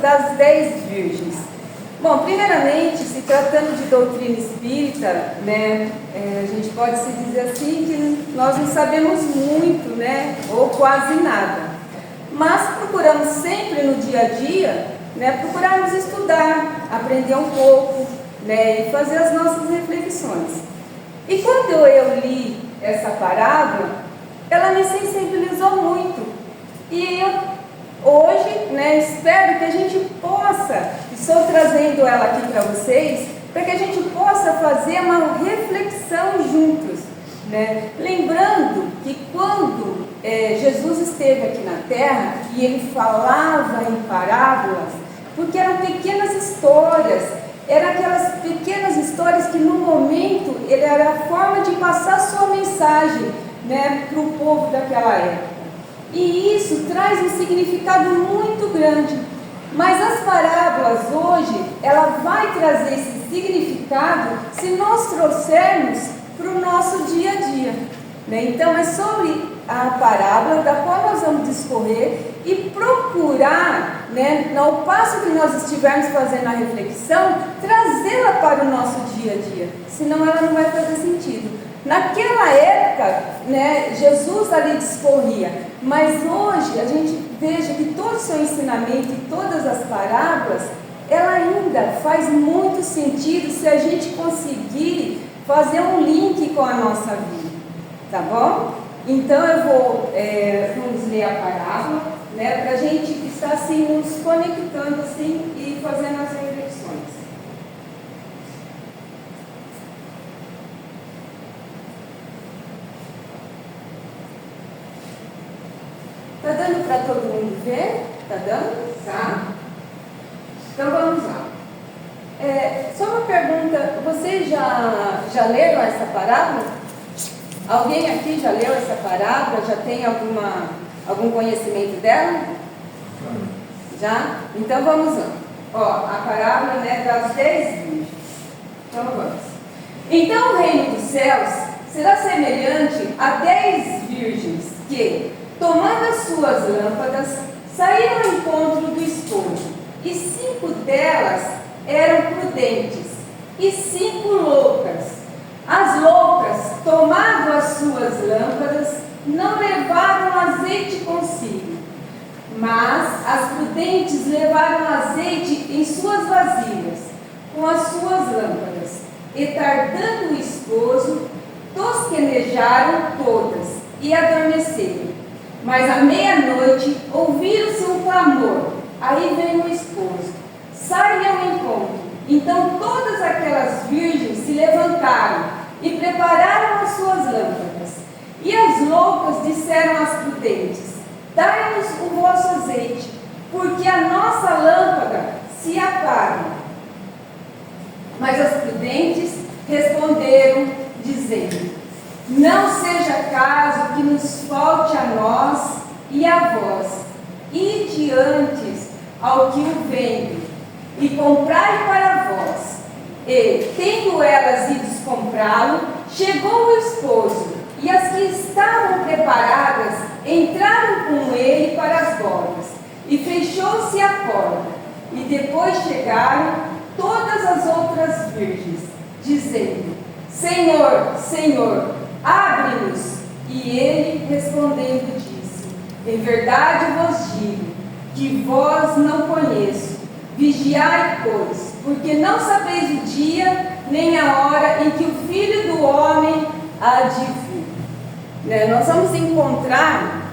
das 10 virgens. Bom, primeiramente, se tratando de doutrina espírita, né, a gente pode se dizer assim que nós não sabemos muito, né, ou quase nada. Mas procuramos sempre no dia a dia, né, procurarmos estudar, aprender um pouco, né, e fazer as nossas reflexões. E quando eu li essa parábola, ela me sensibilizou muito. E eu hoje, né, espero que a gente possa, estou trazendo ela aqui para vocês, para que a gente possa fazer uma reflexão juntos, né? Lembrando que quando Jesus esteve aqui na terra e ele falava em parábolas, porque eram pequenas histórias, eram aquelas pequenas histórias que no momento ele era a forma de passar sua mensagem, né, para o povo daquela época. E isso traz um significado muito grande. Mas as parábolas hoje, ela vai trazer esse significado se nós trouxermos para o nosso dia a dia, né? Então é sobre a parábola da qual nós vamos discorrer e procurar, né, ao passo que nós estivermos fazendo a reflexão, trazê-la para o nosso dia a dia, senão ela não vai fazer sentido. Naquela época, né, Jesus ali discorria, mas hoje a gente veja que todo o seu ensinamento e todas as parábolas, ela ainda faz muito sentido se a gente conseguir fazer um link com a nossa vida, tá bom? Então vamos ler a parábola, né, para a gente estar assim, nos conectando assim e fazendo as reflexões. Tá dando para todo mundo ver? Tá dando? Tá? Então vamos lá. Só uma pergunta, vocês já leram essa parábola? Alguém aqui já leu essa parábola? Já tem algum conhecimento dela? Já? Então vamos lá. Ó, a parábola, né, das 10 virgens. Então vamos. Então o reino dos céus será semelhante a 10 virgens que, tomando as suas lâmpadas, saíram ao encontro do esposo, e 5 delas eram prudentes, e 5 loucas. As loucas, tomando as suas lâmpadas, não levaram azeite consigo, mas as prudentes levaram azeite em suas vasilhas, com as suas lâmpadas. E tardando o esposo, tosquenejaram todas e adormeceram. Mas à meia-noite ouviram-se um clamor. Aí veio o esposo. Saem ao encontro. Então todas aquelas virgens se levantaram e prepararam as suas lâmpadas. E as loucas disseram às prudentes: dai-nos o vosso azeite, porque a nossa lâmpada se apaga. Mas as prudentes responderam, dizendo: não seja caso que nos falte a nós e a vós, ide antes ao que o vende, e comprai para vós. E, tendo elas ido comprá-lo, chegou o esposo, e as que estavam preparadas entraram com ele para as bodas, e fechou-se a porta. E depois chegaram todas as outras virgens, dizendo: Senhor, Senhor, abre-nos. E ele, respondendo, disse: em verdade vos digo, que vós não conheço. Vigiai, pois, porque não sabeis o dia, nem a hora em que o Filho do Homem há de vir. Nós vamos encontrar,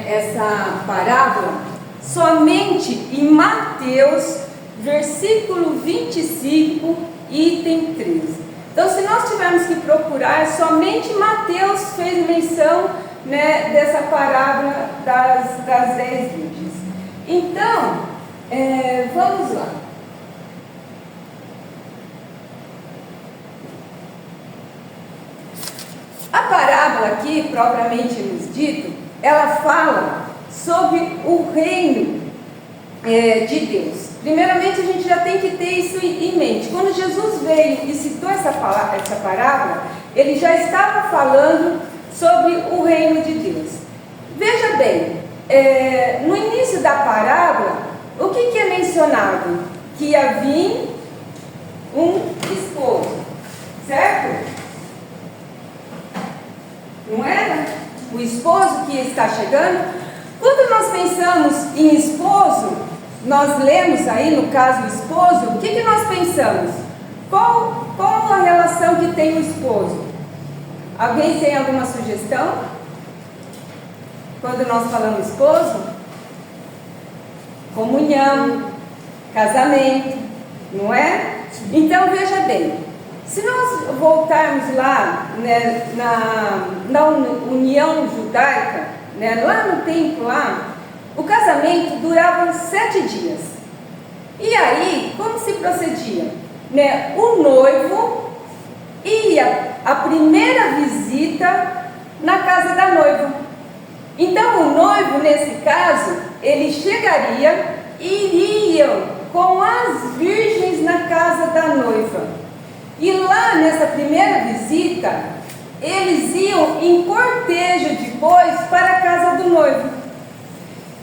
essa parábola somente em Mateus, versículo 25, item 13. Então, se nós tivermos que procurar, somente Mateus fez menção, dessa parábola das 10 virgens. Então, vamos lá. A parábola aqui, propriamente nos dito, ela fala sobre o reino de Deus. Primeiramente, a gente já tem que ter isso em mente. Quando Jesus veio e citou essa parábola, ele já estava falando sobre o reino de Deus. Veja bem, no início da parábola, mencionado que ia vir um esposo, certo? Não era? O esposo que está chegando. Quando nós pensamos em esposo, nós lemos aí no caso o esposo, o que nós pensamos? Qual a relação que tem o esposo? Alguém tem alguma sugestão? Quando nós falamos esposo? Comunhão, casamento, não é? Então veja bem, se nós voltarmos lá, né, na União Judaica, né, lá no templo, lá, o casamento durava 7 dias. E aí, como se procedia? Né, o noivo ia a primeira visita na casa da noiva. Então o noivo, nesse caso, ele chegaria e iriam com as virgens na casa da noiva. E lá nessa primeira visita, eles iam em cortejo depois para a casa do noivo.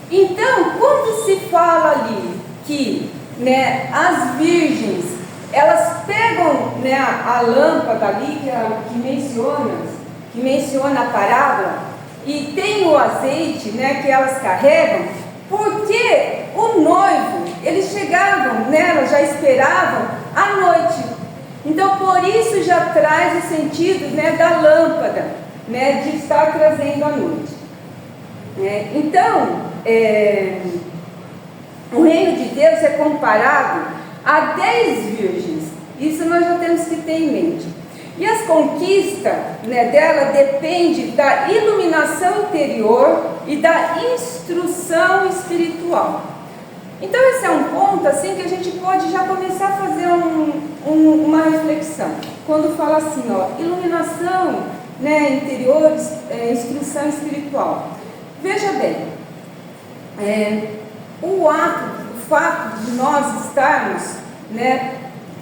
Então, quando se fala ali que, né, as virgens, elas pegam, né, a lâmpada ali que menciona a parábola, e tem o azeite, né, que elas carregam, porque o noivo, eles chegavam nela, já esperavam à noite. Então, por isso já traz o sentido, né, da lâmpada, né, de estar trazendo a noite. Então, o reino de Deus é comparado a 10 virgens. Isso nós já temos que ter em mente. E as conquistas, né, dela depende da iluminação interior e da instrução espiritual. Então esse é um ponto assim que a gente pode já começar a fazer uma reflexão. Quando fala assim, ó, iluminação, né, interior, instrução espiritual. Veja bem, o fato de nós estarmos, né,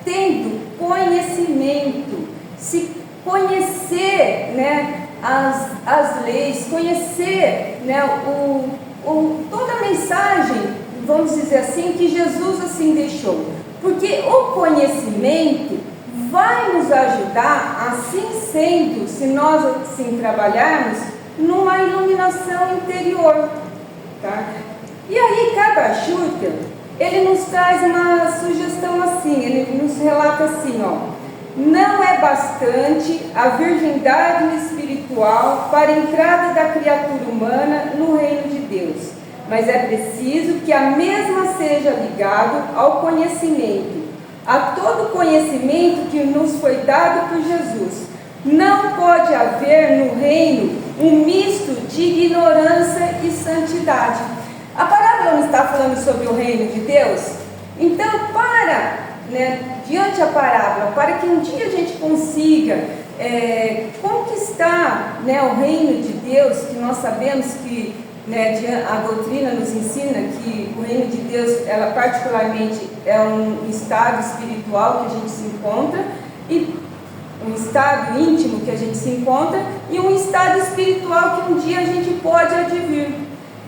tendo conhecimento, se conhecer, né, as leis, conhecer, né, toda a mensagem, vamos dizer assim, que Jesus assim deixou. Porque o conhecimento vai nos ajudar, assim sendo, se nós assim trabalharmos, numa iluminação interior. Tá? E aí, Kabbal Schutter, ele nos traz uma sugestão assim, ele nos relata assim, ó. Não é bastante a virgindade espiritual para a entrada da criatura humana no reino de Deus, mas é preciso que a mesma seja ligado ao conhecimento, a todo conhecimento que nos foi dado por Jesus. Não pode haver no reino um misto de ignorância e santidade. A parábola não está falando sobre o reino de Deus? Então, diante a parábola, para que um dia a gente consiga conquistar, né, o reino de Deus, que nós sabemos que, né, a doutrina nos ensina que o reino de Deus, ela particularmente é um estado espiritual que a gente se encontra, e um estado íntimo que a gente se encontra, e um estado espiritual que um dia a gente pode advir.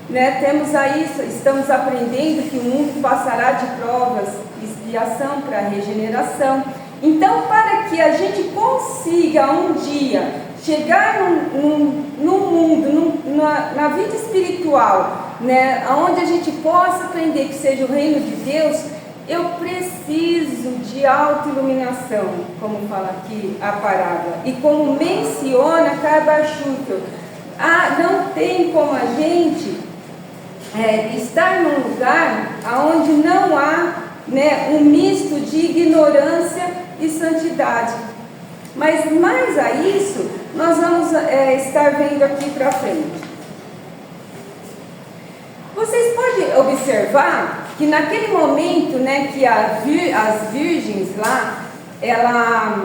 Né? Temos aí, estamos aprendendo que o mundo passará de provas e expiação para a regeneração. Então, para que a gente consiga um dia chegar no mundo, na vida espiritual, né, onde a gente possa aprender que seja o reino de Deus, eu preciso de autoiluminação, como fala aqui a parábola, e como menciona Kabbal Schutter, não tem como a gente estar num lugar onde não há, né, um misto de ignorância e santidade. Mas mais a isso, nós vamos estar vendo aqui para frente. Vocês podem observar que naquele momento, né, que as virgens lá, ela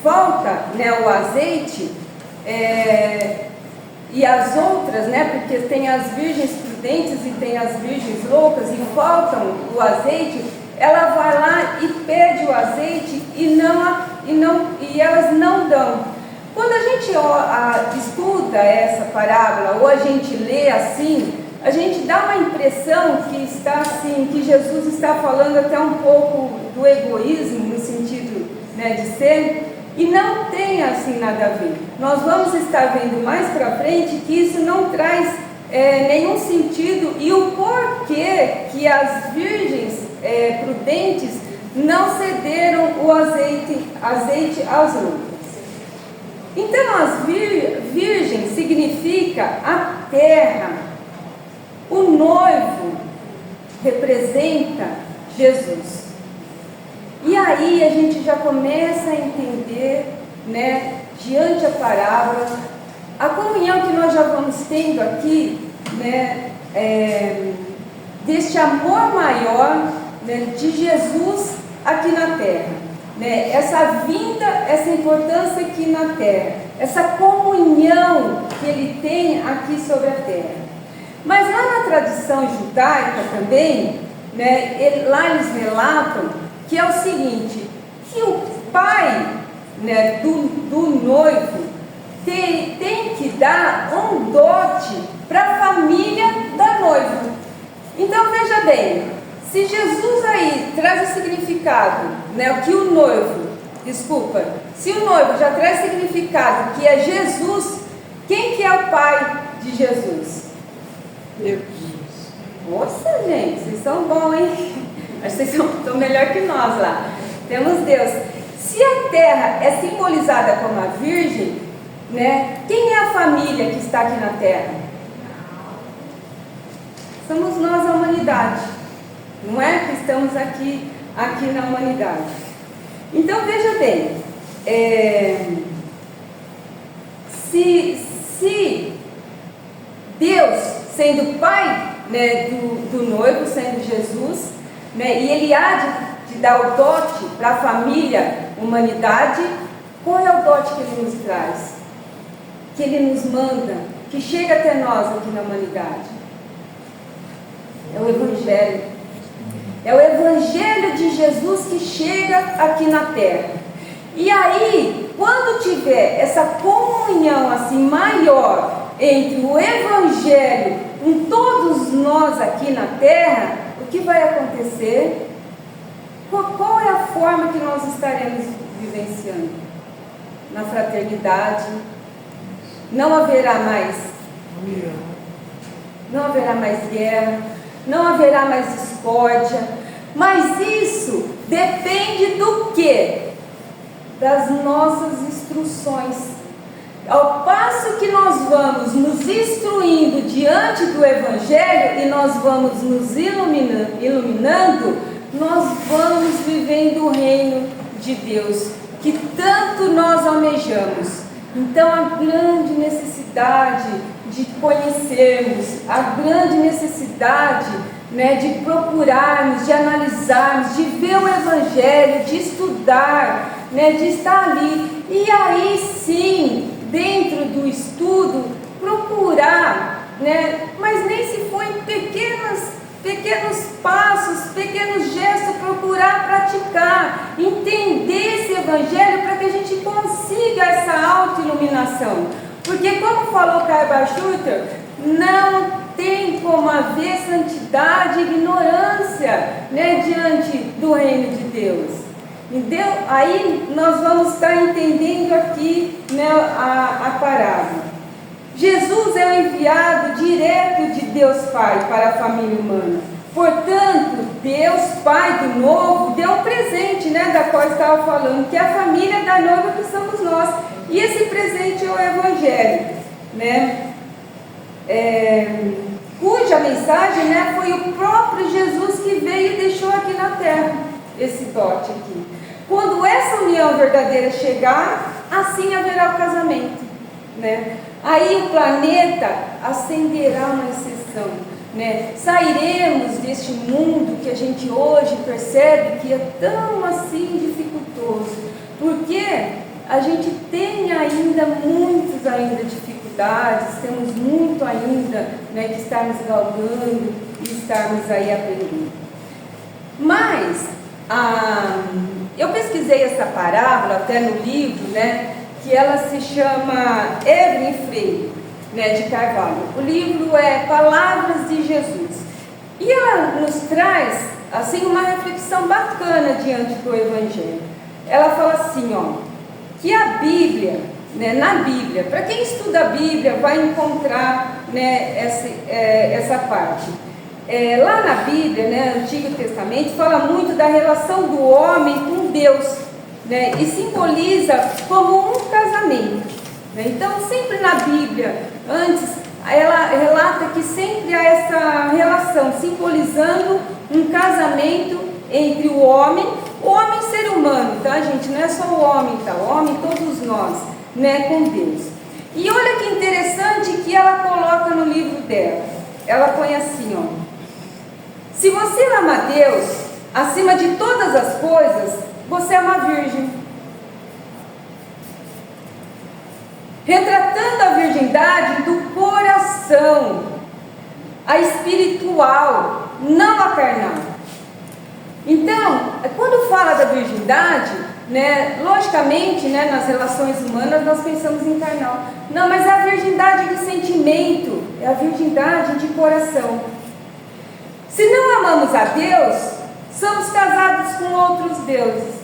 falta, né, o azeite, e as outras, né, porque tem as virgens prudentes e tem as virgens loucas, e faltam o azeite, ela vai lá e pede o azeite e elas não dão. Quando a gente estuda essa parábola, ou a gente lê assim, a gente dá uma impressão que está assim, que Jesus está falando até um pouco do egoísmo, no sentido, né, de ser, e não tem assim nada a ver. Nós vamos estar vendo mais para frente que isso não traz nenhum sentido, e o porquê que as virgens prudentes não cederam o azeite aos outros. Então, as virgens significa a terra, o noivo representa Jesus. E aí a gente já começa a entender, né, diante da parábola, a comunhão que nós já vamos tendo aqui, né, deste amor maior, né, de Jesus aqui na terra, né, essa vinda, essa importância aqui na terra, essa comunhão que ele tem aqui sobre a terra. Mas lá na tradição judaica também, né, lá eles relatam que é o seguinte, que o pai, né, do noivo tem que dar um dote para a família da noiva. Então veja bem, se Jesus aí traz o significado, né, que o noivo, se o noivo já traz significado que é Jesus, quem que é o pai de Jesus? Deus. Nossa, gente, vocês são bons, hein? Acho que vocês estão melhor que nós lá. Temos Deus. Se a terra é simbolizada como a virgem, né, quem é a família que está aqui na terra? Somos nós, a humanidade. Não é que estamos aqui na humanidade. Então veja bem, se Deus, sendo pai, né, do noivo, sendo Jesus, né, e ele há de dar o dote para a família, humanidade, qual é o dote que ele nos traz? Que ele nos manda, que chega até nós aqui na humanidade? É o Evangelho. É o Evangelho de Jesus que chega aqui na terra. E aí, quando tiver essa comunhão assim maior entre o Evangelho com todos nós aqui na terra, o que vai acontecer? Qual é a forma que nós estaremos vivenciando? Na fraternidade. Não haverá mais guerra, não haverá mais discórdia. Mas isso depende do quê? Das nossas instruções. Ao passo que nós vamos nos instruindo diante do Evangelho e nós vamos nos iluminando, nós vamos vivendo o reino de Deus, que tanto nós almejamos. Então, a grande necessidade de conhecermos, a grande necessidade, né, de procurarmos, de analisarmos, de ver o Evangelho, de estudar, né, de estar ali. E aí sim, dentro do estudo, procurar, né, mas nem se for em pequenos passos, pequenos gestos, procurar praticar, entender esse Evangelho para que a gente consiga essa autoiluminação. Porque, como falou Karl Barth, não tem como haver santidade e ignorância, né, diante do reino de Deus. Entendeu? Aí nós vamos estar entendendo aqui, né, a parábola. Jesus é o enviado direto de Deus Pai para a família humana. Portanto, Deus Pai do novo deu um presente, né, da qual eu estava falando, que é a família da noiva que somos nós. E esse presente é o Evangelho, né, cuja mensagem, né, foi o próprio Jesus que veio e deixou aqui na terra, esse dote aqui. Quando essa união verdadeira chegar, assim haverá o casamento, né? Aí o planeta acenderá uma exceção, né? Sairemos deste mundo que a gente hoje percebe que é tão assim dificultoso, porque a gente tem ainda muitas dificuldades, temos muito ainda, né, que estarmos galgando e estarmos aí aprendendo. Mas eu pesquisei essa parábola até no livro, né, que ela se chama Evelyn Freire. né, de Carvalho. O livro é Palavras de Jesus. E ela nos traz assim uma reflexão bacana diante do Evangelho. Ela fala assim, ó, que a Bíblia, né, na Bíblia, para quem estuda a Bíblia vai encontrar, né, essa parte. Lá na Bíblia, né, Antigo Testamento, fala muito da relação do homem com Deus, né, e simboliza como um casamento. Né? Então, sempre na Bíblia, antes, ela relata que sempre há essa relação, simbolizando um casamento entre o homem ser humano, tá, gente? Não é só o homem, tá? O homem, todos nós, né, com Deus. E olha que interessante que ela coloca no livro dela. Ela põe assim, ó. Se você ama Deus acima de todas as coisas, você é uma virgem. Retratando a virgindade do coração, a espiritual, não a carnal. Então, quando fala da virgindade, né, logicamente, né, nas relações humanas nós pensamos em carnal. Não, mas é a virgindade de sentimento, é a virgindade de coração. Se não amamos a Deus, somos casados com outros deuses.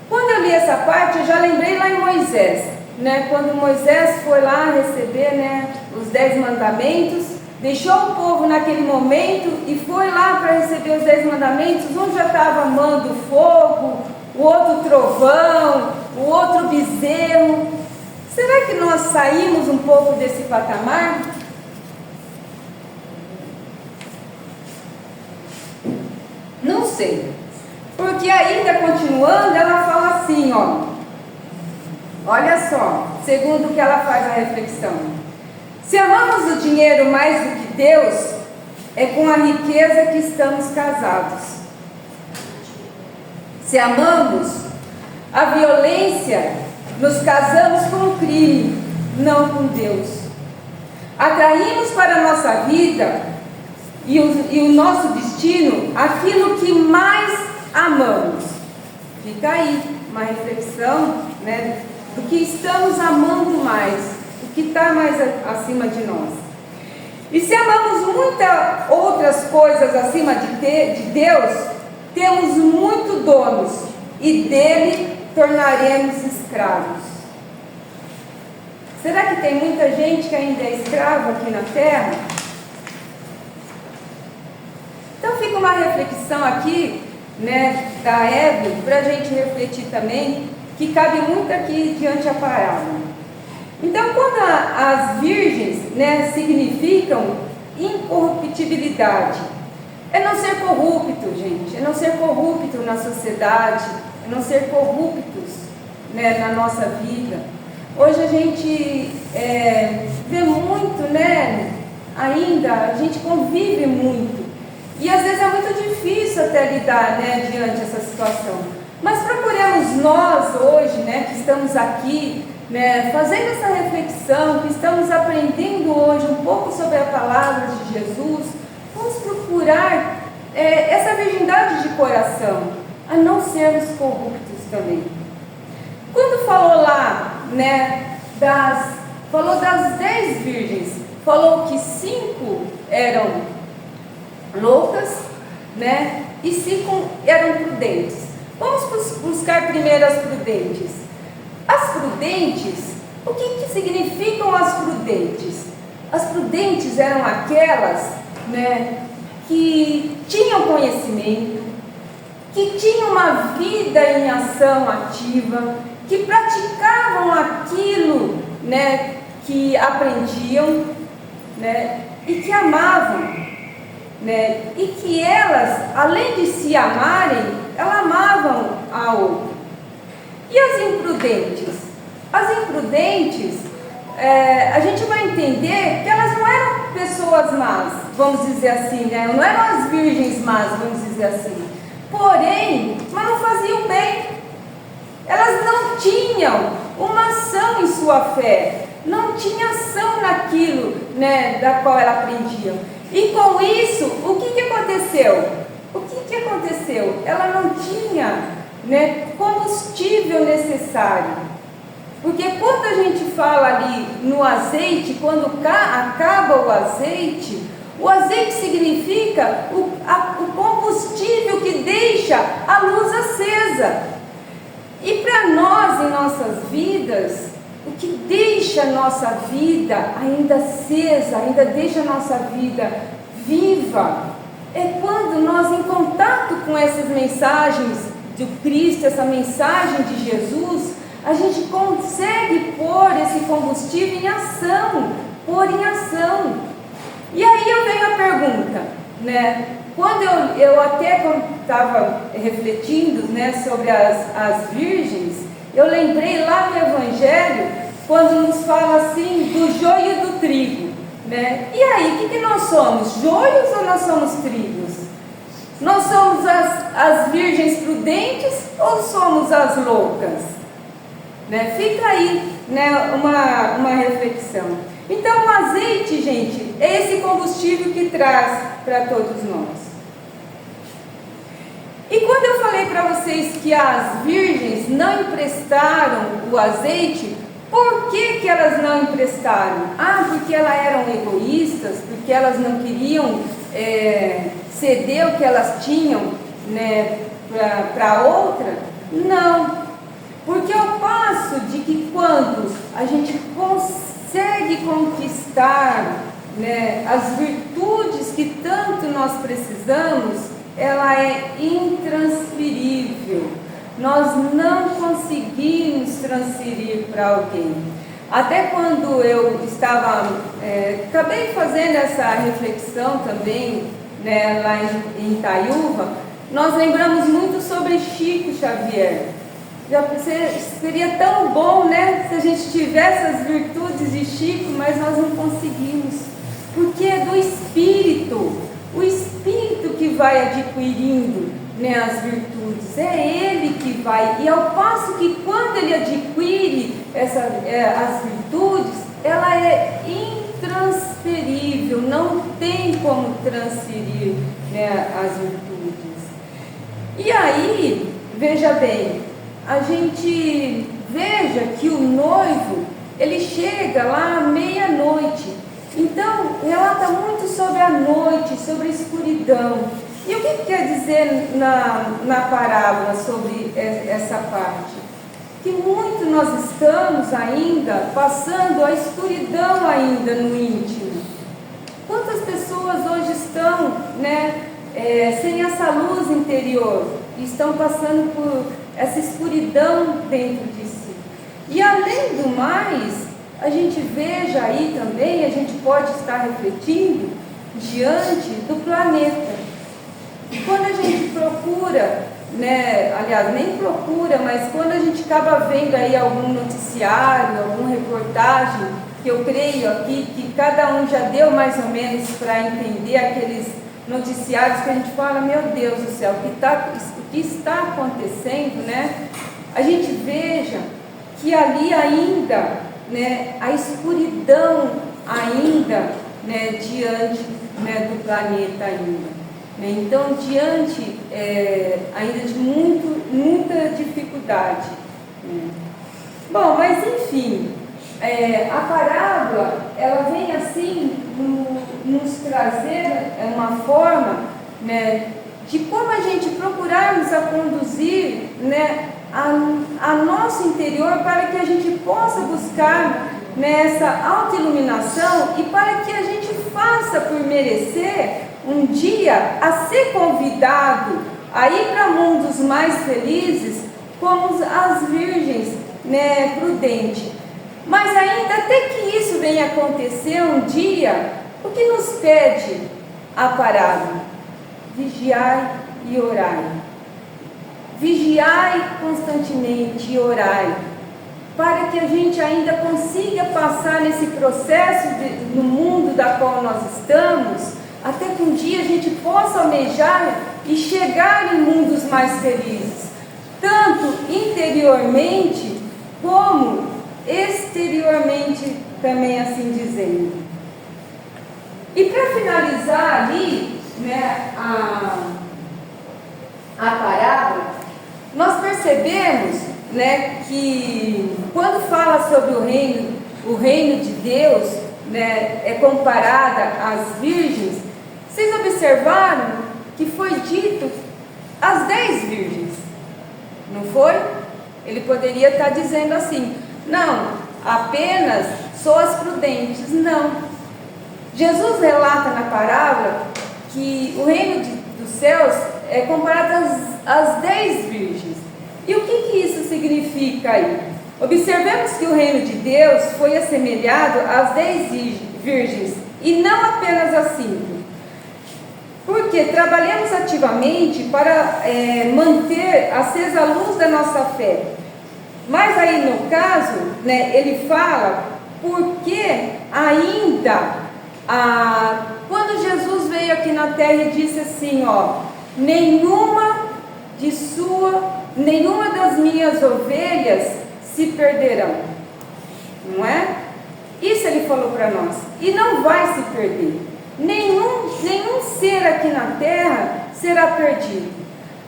Quando eu li essa parte, eu já lembrei lá em Moisés, né, quando Moisés foi lá receber, né, os 10 mandamentos, deixou o povo naquele momento e foi lá para receber os 10 mandamentos. Um já estava amando fogo, o outro trovão, o outro bezerro. Será que nós saímos um pouco desse patamar? Não sei. Porque ainda continuando, ela fala assim, ó. Olha só, segundo o que ela faz a reflexão. Se amamos o dinheiro mais do que Deus, é com a riqueza que estamos casados. Se amamos a violência, nos casamos com o crime, não com Deus. Atraímos para a nossa vida e o nosso destino aquilo que mais amamos. Fica aí uma reflexão, né, do que estamos amando mais, o que está mais acima de nós. E se amamos muitas outras coisas acima de Deus, temos muito donos e dele tornaremos escravos. Será que tem muita gente que ainda é escravo aqui na terra? Então fica uma reflexão aqui, né, da Evelyn, para a gente refletir também, que cabe muito aqui diante da parábola. Então, quando as virgens, né, significam incorruptibilidade, é não ser corrupto, gente, é não ser corrupto na sociedade, é não ser corruptos, né, na nossa vida. Hoje a gente vê muito, né, ainda, a gente convive muito, e às vezes é muito difícil até lidar, né, diante dessa situação. Mas procuremos nós hoje, né, que estamos aqui, né, fazendo essa reflexão, que estamos aprendendo hoje um pouco sobre a palavra de Jesus, vamos procurar essa virgindade de coração, a não sermos corruptos também. Quando falou lá, né, falou das 10 virgens, falou que 5 eram loucas, né, e 5 eram prudentes. Vamos buscar primeiro as prudentes. As prudentes, o que significam as prudentes? As prudentes eram aquelas, né, que tinham conhecimento, que tinham uma vida em ação ativa, que praticavam aquilo, né, que aprendiam, né, e que amavam, né, e que elas, além de se amarem, elas amavam a outra. E as imprudentes? As imprudentes, a gente vai entender que elas não eram pessoas más, vamos dizer assim, né? Não eram as virgens más, vamos dizer assim. Porém, mas não faziam bem. Elas não tinham uma ação em sua fé, não tinha ação naquilo, né, da qual elas aprendiam. E com isso, o que aconteceu? O que aconteceu? Ela não tinha, né, combustível necessário. Porque quando a gente fala ali no azeite, quando acaba o azeite significa o combustível que deixa a luz acesa. E para nós, em nossas vidas, o que deixa a nossa vida ainda acesa, ainda deixa a nossa vida viva, é quando nós, em contato com essas mensagens de Cristo, essa mensagem de Jesus, a gente consegue pôr esse combustível em ação, pôr em ação. E aí eu venho a pergunta, né? Quando eu até estava refletindo, né, sobre as virgens, eu lembrei lá no Evangelho, quando nos fala assim do joio e do trigo, né? E aí, o que nós somos? Joios ou nós somos trigos? Nós somos as virgens prudentes ou somos as loucas? Né? Fica aí, né, uma reflexão. Então, o azeite, gente, é esse combustível que traz para todos nós. E quando eu falei para vocês que as virgens não emprestaram o azeite, por que elas não emprestaram? Porque elas eram egoístas, porque elas não queriam ceder o que elas tinham, né, para outra? Não, porque ao passo de que quando a gente consegue conquistar, né, as virtudes que tanto nós precisamos, ela é intransferível. Nós não conseguimos transferir para alguém. Até quando eu acabei fazendo essa reflexão também, né, lá em Itaiúva, nós lembramos muito sobre Chico Xavier. Seria tão bom, né, se a gente tivesse as virtudes de Chico, mas nós não conseguimos, porque é do Espírito, o Espírito que vai adquirindo, né, as virtudes, é Ele que vai, e ao passo que quando Ele adquire as virtudes, ela é intransferível, não tem como transferir, né, as virtudes. E aí, veja bem, a gente veja que o noivo, ele chega lá à meia-noite. Então, relata muito sobre a noite, sobre a escuridão. E o que quer dizer na parábola sobre essa parte? Que muito nós estamos ainda passando a escuridão ainda no íntimo. Quantas pessoas hoje estão, né, sem essa luz interior? Estão passando por essa escuridão dentro de si. E além do mais, a gente veja aí também, a gente pode estar refletindo diante do planeta. Quando a gente procura, né, aliás, nem procura, mas quando a gente acaba vendo aí algum noticiário, alguma reportagem, que eu creio aqui que cada um já deu mais ou menos para entender aqueles noticiários que a gente fala, meu Deus do céu, o que está acontecendo, né? A gente veja que ali ainda, né, a escuridão ainda, né, diante, né, do planeta ainda. Né? Então, diante ainda de muita dificuldade. Né? Bom, mas enfim, a parábola, ela vem assim nos trazer uma forma, né, de como a gente procurarmos a conduzir, né, a nosso interior para que a gente possa buscar nessa autoiluminação e para que a gente faça por merecer um dia a ser convidado a ir para mundos mais felizes como as virgens, né, prudentes. Mas ainda até que isso venha acontecer um dia, o que nos pede a parábola? Vigiai e orai. Vigiai constantemente e orai, para que a gente ainda consiga passar nesse processo no mundo da qual nós estamos, até que um dia a gente possa almejar e chegar em mundos mais felizes, tanto interiormente como exteriormente também, assim dizendo. E para finalizar ali, né, a parábola, nós percebemos né, que quando fala sobre o reino de Deus, né, é comparada às virgens, vocês observaram que foi dito as 10 virgens, não foi? Ele poderia estar dizendo assim, não, apenas só as prudentes, não. Jesus relata na parábola que o reino dos céus é comparado às 10 virgens. E o que isso significa aí? Observemos que o reino de Deus foi assemelhado às 10 virgens e não apenas às 5. Porque trabalhamos ativamente para manter acesa a luz da nossa fé. Mas aí no caso, né, ele fala porque ainda, quando Jesus veio aqui na terra e disse assim, ó, nenhuma das minhas ovelhas se perderão, não é? Isso ele falou para nós, e não vai se perder, nenhum ser aqui na terra será perdido,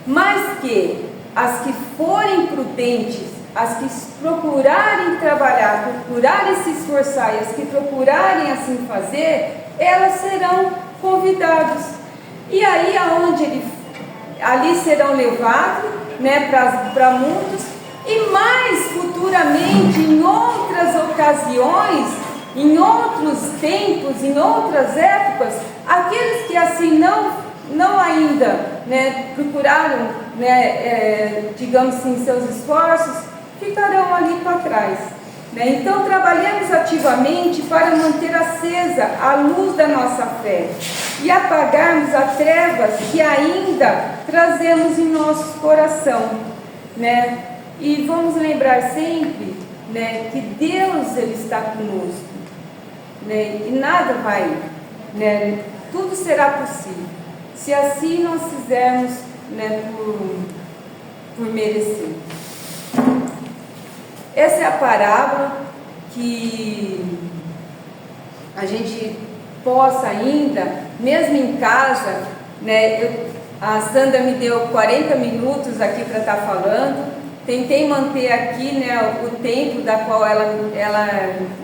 mas que as que forem prudentes, as que procurarem trabalhar, procurarem se esforçar, e as que procurarem assim fazer, elas serão convidadas, e aí ali serão levados, né, para muitos, e mais futuramente, em outras ocasiões, em outros tempos, em outras épocas, aqueles que assim não ainda, né, procuraram, né, digamos assim, seus esforços, ficarão ali para trás, né? Então trabalhemos ativamente para manter acesa a luz da nossa fé e apagarmos as trevas que ainda trazemos em nosso coração, né? E vamos lembrar sempre, né, que Deus ele está conosco, né? E nada vai, né, tudo será possível, se assim nós fizermos, né, por merecer. Essa é a parábola que a gente possa ainda, mesmo em casa, né, a Sandra me deu 40 minutos aqui para estar falando, tentei manter aqui, né, o tempo da qual ela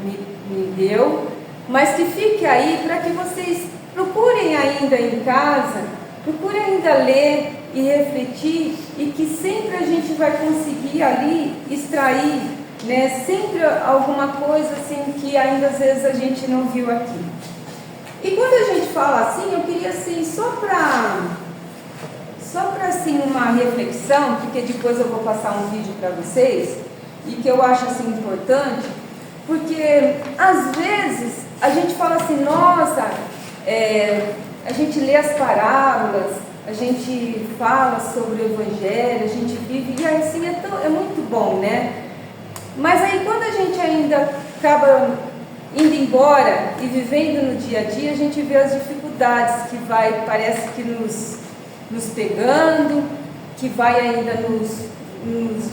me deu, mas que fique aí para que vocês procurem ainda em casa, procurem ainda ler e refletir, e que sempre a gente vai conseguir ali extrair, né, sempre alguma coisa assim que ainda às vezes a gente não viu aqui. E quando a gente fala assim, eu queria assim, só para assim uma reflexão, porque depois eu vou passar um vídeo para vocês, e que eu acho assim importante, porque às vezes a gente fala assim, nossa, a gente lê as parábolas, a gente fala sobre o Evangelho, a gente vive, e assim é muito bom, né? Mas aí quando a gente ainda acaba indo embora e vivendo no dia a dia, a gente vê as dificuldades que parece que nos pegando, que vai ainda nos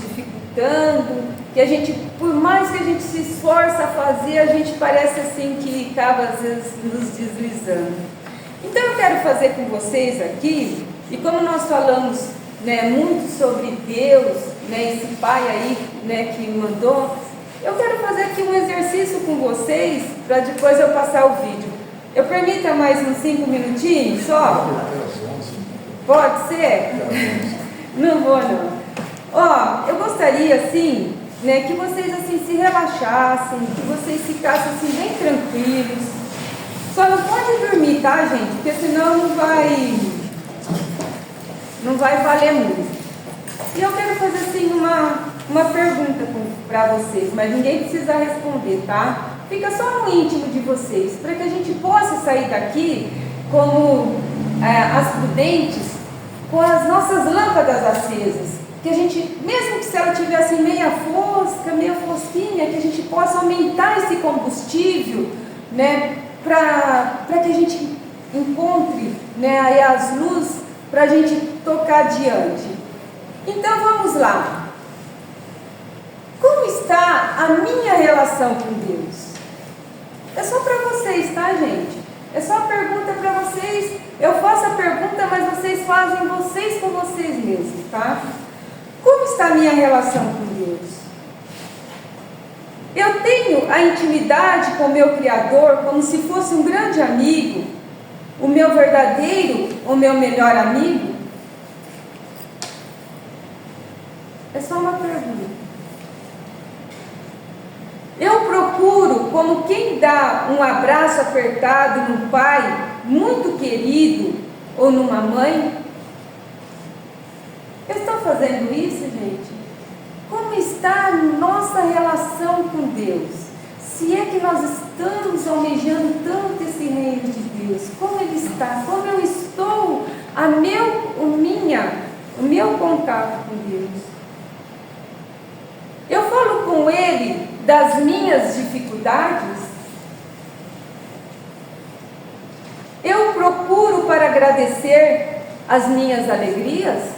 dificultando, que a gente, por mais que a gente se esforça a fazer, a gente parece assim que acaba às vezes nos deslizando. Então eu quero fazer com vocês aqui, e como nós falamos, né, muito sobre Deus, né, esse Pai aí, né, que mandou, eu quero fazer aqui um exercício com vocês, para depois eu passar o vídeo. Eu permita mais uns 5 minutinhos só? Pode ser? Não vou não. Ó, eu gostaria assim, né, que vocês assim se relaxassem, que vocês ficassem assim bem tranquilos. Só não pode dormir, tá, gente? Porque senão não vai valer muito. E eu quero fazer assim uma pergunta para vocês, mas ninguém precisa responder, tá? Fica só no íntimo de vocês, para que a gente possa sair daqui como as prudentes, com as nossas lâmpadas acesas. Que a gente, mesmo que se ela tivesse meia fosca, meia fosquinha, que a gente possa aumentar esse combustível, né? Para que a gente encontre, né, aí as luzes para a gente tocar adiante. Então vamos lá. Como está a minha relação com Deus? É só para vocês, tá, gente? É só a pergunta para vocês. Eu faço a pergunta, mas vocês fazem vocês com vocês mesmos, tá? Como está está a minha relação com Deus? Eu tenho a intimidade com o meu Criador como se fosse um grande amigo, o meu verdadeiro, o meu melhor amigo? É só uma pergunta. Eu procuro, como quem dá um abraço apertado num pai muito querido ou numa mãe? Eu estou fazendo isso, gente? Como está a nossa relação com Deus? Se é que nós estamos almejando tanto esse reino de Deus, como Ele está? Como eu estou o meu contato com Deus? Eu falo com Ele das minhas dificuldades? Eu procuro para agradecer as minhas alegrias?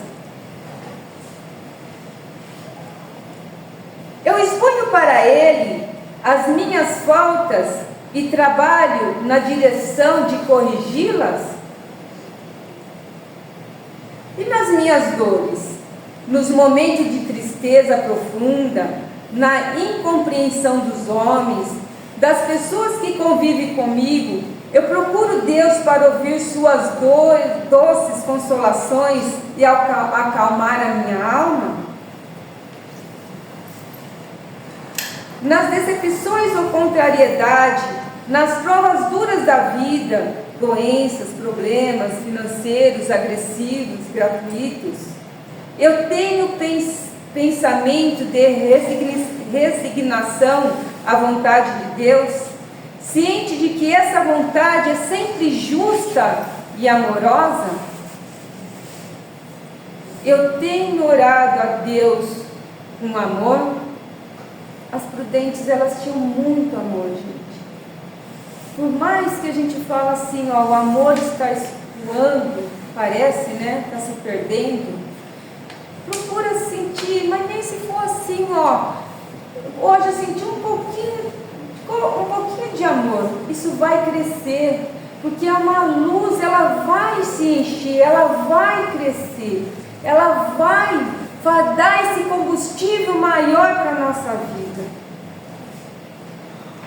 Eu exponho para Ele as minhas faltas e trabalho na direção de corrigi-las? E nas minhas dores? Nos momentos de tristeza profunda, na incompreensão dos homens, das pessoas que convivem comigo, eu procuro Deus para ouvir suas doces consolações e acalmar a minha alma? Nas decepções ou contrariedade, nas provas duras da vida, doenças, problemas financeiros, agressivos, gratuitos, eu tenho pensamento de resignação à vontade de Deus, ciente de que essa vontade é sempre justa e amorosa? Eu tenho orado a Deus com amor? As prudentes, elas tinham muito amor, gente. Por mais que a gente fala assim, ó, o amor está escoando, parece, né? Está se perdendo. Procura sentir, mas nem se for assim, ó. Hoje eu senti um pouquinho de amor. Isso vai crescer, porque é uma luz, ela vai se encher, ela vai crescer, ela vai dar esse combustível maior para a nossa vida.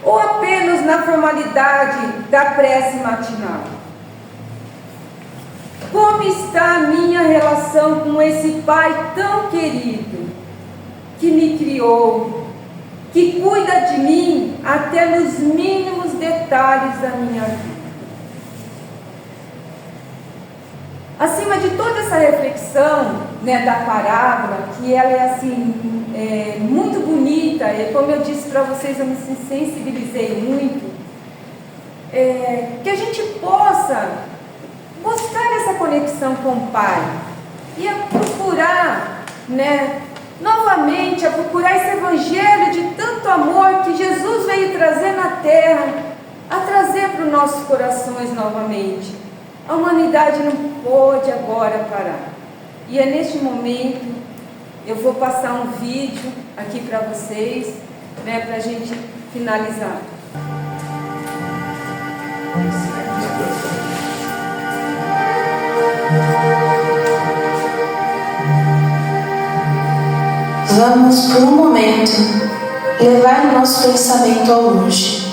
Ou apenas na formalidade da prece matinal? Como está a minha relação com esse Pai tão querido, que me criou, que cuida de mim até nos mínimos detalhes da minha vida? Acima de toda essa reflexão, né, da parábola, que ela é assim, muito bonita, e como eu disse para vocês, eu me sensibilizei muito, que a gente possa buscar essa conexão com o Pai e a procurar, né, novamente, a procurar esse evangelho de tanto amor que Jesus veio trazer na terra, a trazer para os nossos corações novamente. A humanidade não pode agora parar. E é neste momento, eu vou passar um vídeo aqui para vocês, né, para a gente finalizar. Vamos, por um momento, levar o nosso pensamento ao longe,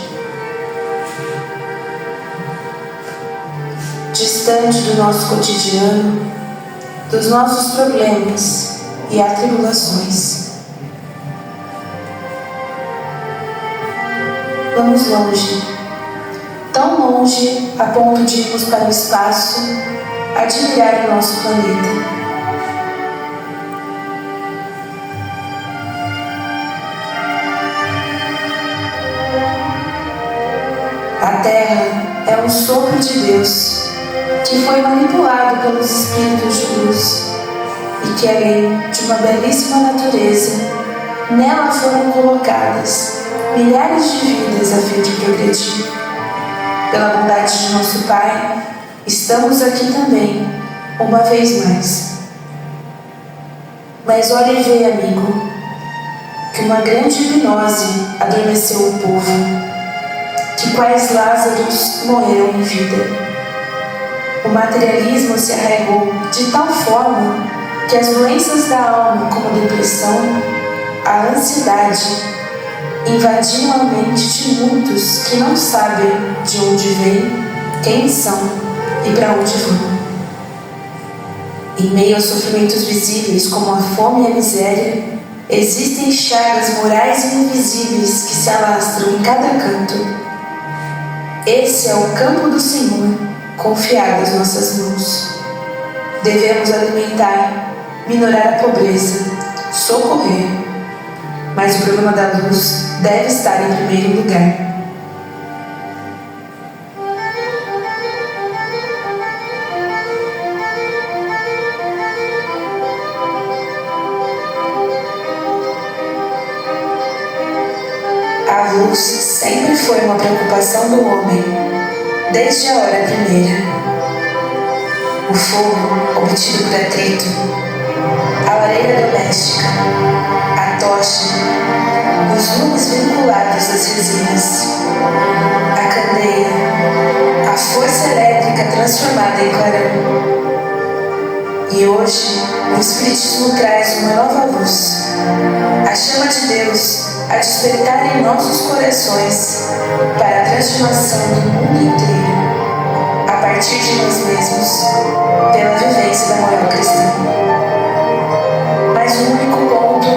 distante do nosso cotidiano, dos nossos problemas e atribulações. Vamos longe, tão longe a ponto de irmos para o espaço, admirar o nosso planeta. A Terra é um sopro de Deus, que foi manipulado pelos espíritos de luz, e que, além de uma belíssima natureza, nela foram colocadas milhares de vidas a fim de progredir. Pela bondade de nosso Pai, estamos aqui também, uma vez mais. Mas olha e vê, amigo, que uma grande hipnose adormeceu o povo, que quais Lázaros morreram em vida. O materialismo se arraigou de tal forma que as doenças da alma, como a depressão, a ansiedade, invadiam a mente de muitos que não sabem de onde vêm, quem são e para onde vão. Em meio aos sofrimentos visíveis, como a fome e a miséria, existem chagas morais e invisíveis que se alastram em cada canto. Esse é o campo do Senhor, confiado às nossas mãos. Devemos alimentar, minorar a pobreza, socorrer, mas o problema da luz deve estar em primeiro lugar. A luz sempre foi uma preocupação do homem, desde a hora primeira. O fogo, obtido por atrito, a lareira doméstica, a tocha, os lumes vinculados às resinas, a candeia, a força elétrica transformada em clarão. E hoje, o Espiritismo traz uma nova luz, a chama de Deus a despertar em nossos corações para a transformação do mundo inteiro, a partir de nós mesmos, pela vivência da moral cristã. Mas um único ponto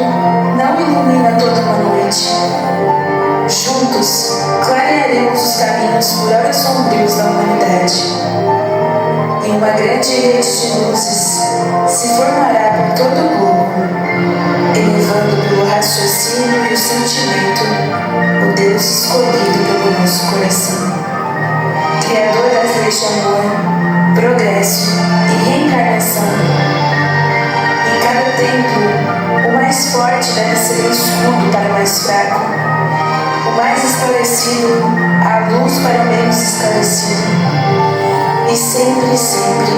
não ilumina toda uma noite. Juntos, clarearemos os caminhos por horas sombrios da humanidade. E uma grande rede de luzes se formará por todo o globo, elevando pelo raciocínio e o sentimento o Deus escolhido pelo nosso coração. Criador das leis de amor, progresso e reencarnação. Em cada tempo, o mais forte deve ser um escudo para o mais fraco, o mais esclarecido, a luz para o menos esclarecido. E sempre, sempre,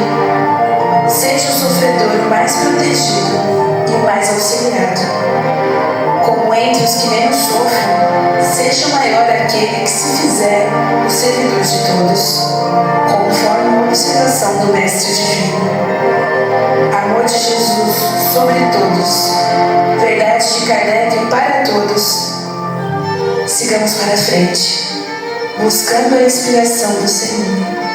seja o sofredor o mais protegido e o mais auxiliado. Como entre os que menos sofrem, seja o maior aquele que se fizer o servidor de todos, conforme a observação do Mestre Divino. Amor de Jesus sobre todos, verdade de Kardec para todos. Sigamos para frente, buscando a inspiração do Senhor.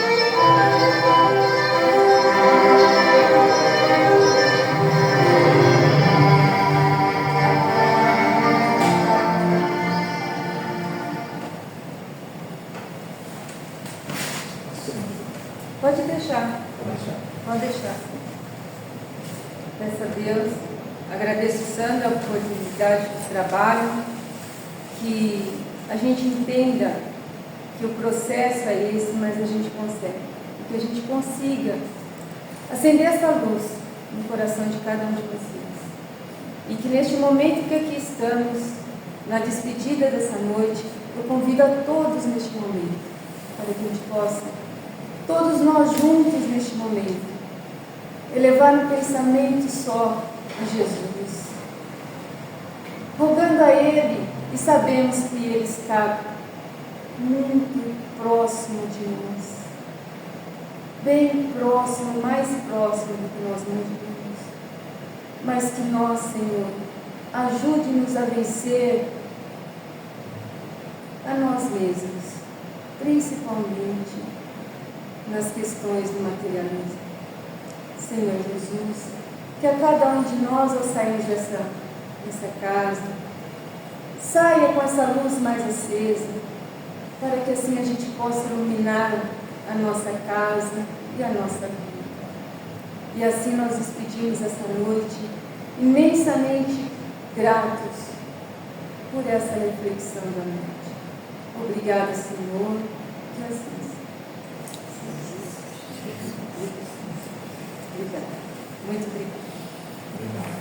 Pode deixar. Pode deixar. Peço a Deus, agradeço Sandra a oportunidade do trabalho, que a gente entenda que o processo é esse, mas a gente consegue. Que a gente consiga acender essa luz no coração de cada um de vocês. E que neste momento que aqui estamos, na despedida dessa noite, eu convido a todos neste momento, para que a gente possa, todos nós juntos neste momento, elevar no pensamento só a Jesus, rogando a Ele, e sabemos que Ele está muito próximo de nós, bem próximo, mais próximo do que nós imaginamos, mas que nós, Senhor, ajude-nos a vencer a nós mesmos, principalmente nas questões do materialismo. Senhor Jesus, que a cada um de nós, ao sairmos dessa casa, saia com essa luz mais acesa, para que assim a gente possa iluminar a nossa casa e a nossa vida. E assim nós despedimos essa noite imensamente gratos por essa reflexão da noite. Obrigada, Senhor, que assim seja. Obrigada. Muito obrigada.